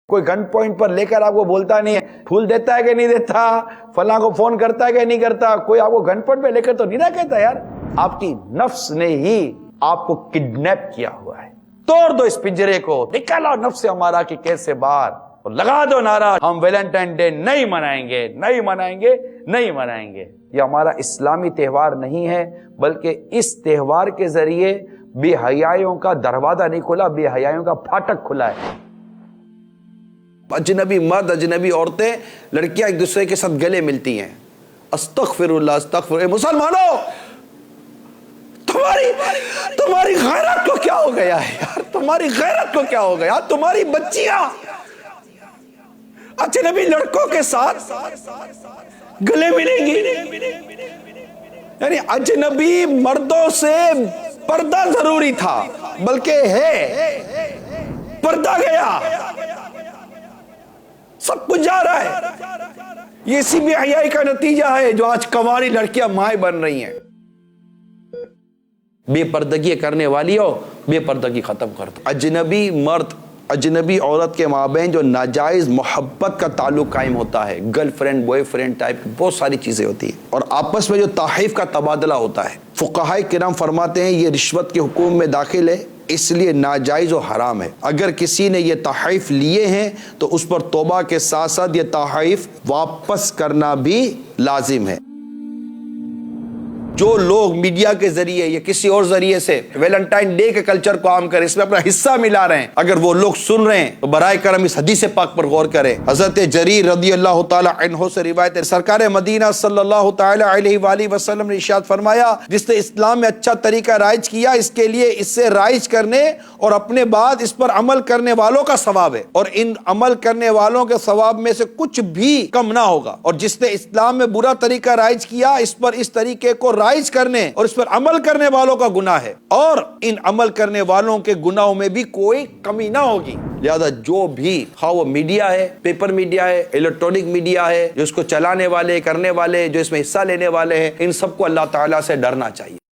کوئی گن پوائنٹ پر لے کر آپ کو بولتا نہیں ہے، پھول دیتا ہے کہ نہیں دیتا، فلاں کو فون کرتا ہے کہ نہیں کرتا، کوئی آپ کو گن پوائنٹ پہ لے کر تو نہیں نہ کہتا یار۔ آپ کی نفس نے ہی آپ کو کڈنیپ کیا ہوا ہے۔ توڑ دو اس پنجرے کو، نکالو نفس ہمارا کہ کیسے باہر، اور لگا دو نعرہ ہم ویلنٹائن ڈے نہیں منائیں گے، نہیں منائیں گے، نہیں منائیں گے۔ یہ ہمارا اسلامی تہوار نہیں ہے، بلکہ اس تہوار کے ذریعے بے حیائیوں کا دروازہ نہیں کھلا، بے حیائیوں کا پھاٹک کھلا ہے۔ اجنبی مرد، اجنبی عورتیں، لڑکیاں ایک دوسرے کے ساتھ گلے ملتی ہیں، استغفر اللہ استغفر۔ اے مسلمانوں، تمہاری غیرت کو کیا ہو گیا ہے یار، تمہاری غیرت کو کیا ہو گیا؟ تمہاری بچیاں اجنبی لڑکوں کے ساتھ گلے ملیں گی؟ یعنی اجنبی مردوں سے پردہ ضروری تھا، بلکہ ہے پردہ گیا، سب کچھ جا رہا ہے۔ یہ اسی بے حیائی کا نتیجہ ہے جو آج کنواری لڑکیاں مائیں بن رہی ہیں۔ بے پردگی کرنے والی ہو، بے پردگی ختم کر دو۔ اجنبی مرد، اجنبی عورت کے مابین جو ناجائز محبت کا تعلق قائم ہوتا ہے، girl friend boy friend type بہت ساری چیزیں ہوتی ہیں، اور آپس میں جو تحائف کا تبادلہ ہوتا ہے، فقہائے کرام فرماتے ہیں یہ رشوت کے حکم میں داخل ہے، اس لیے ناجائز و حرام ہے۔ اگر کسی نے یہ تحائف لیے ہیں تو اس پر توبہ کے ساتھ ساتھ یہ تحائف واپس کرنا بھی لازم ہے۔ جو لوگ میڈیا کے ذریعے یا کسی اور ذریعے سے ویلنٹائن ڈے کے کلچر کو عام کریں، اس میں اپنا حصہ ملا رہے ہیں، اگر وہ لوگ سن رہے ہیں تو برائے کرم اس حدیث پاک پر غور کریں۔ حضرت جریر رضی اللہ تعالی عنہ سے روایت ہے، سرکار مدینہ صلی اللہ تعالی علیہ وآلہ وسلم نے ارشاد فرمایا، جس نے اسلام میں اچھا طریقہ رائج کیا، اس کے لیے اس سے رائج کرنے اور اپنے بعد اس پر عمل کرنے والوں کا ثواب ہے، اور ان عمل کرنے والوں کے ثواب میں سے کچھ بھی کم نہ ہوگا۔ اور جس نے اسلام میں برا طریقہ رائج کیا، اس پر اس طریقے کو رائج کرنے اور اس پر عمل کرنے والوں کا گناہ ہے، اور ان عمل کرنے والوں کے گناہوں میں بھی کوئی کمی نہ ہوگی۔ لہذا جو بھی، خواہ وہ میڈیا ہے، پیپر میڈیا ہے، الیکٹرونک میڈیا ہے، جو اس کو چلانے والے، کرنے والے، جو اس میں حصہ لینے والے ہیں، ان سب کو اللہ تعالیٰ سے ڈرنا چاہیے۔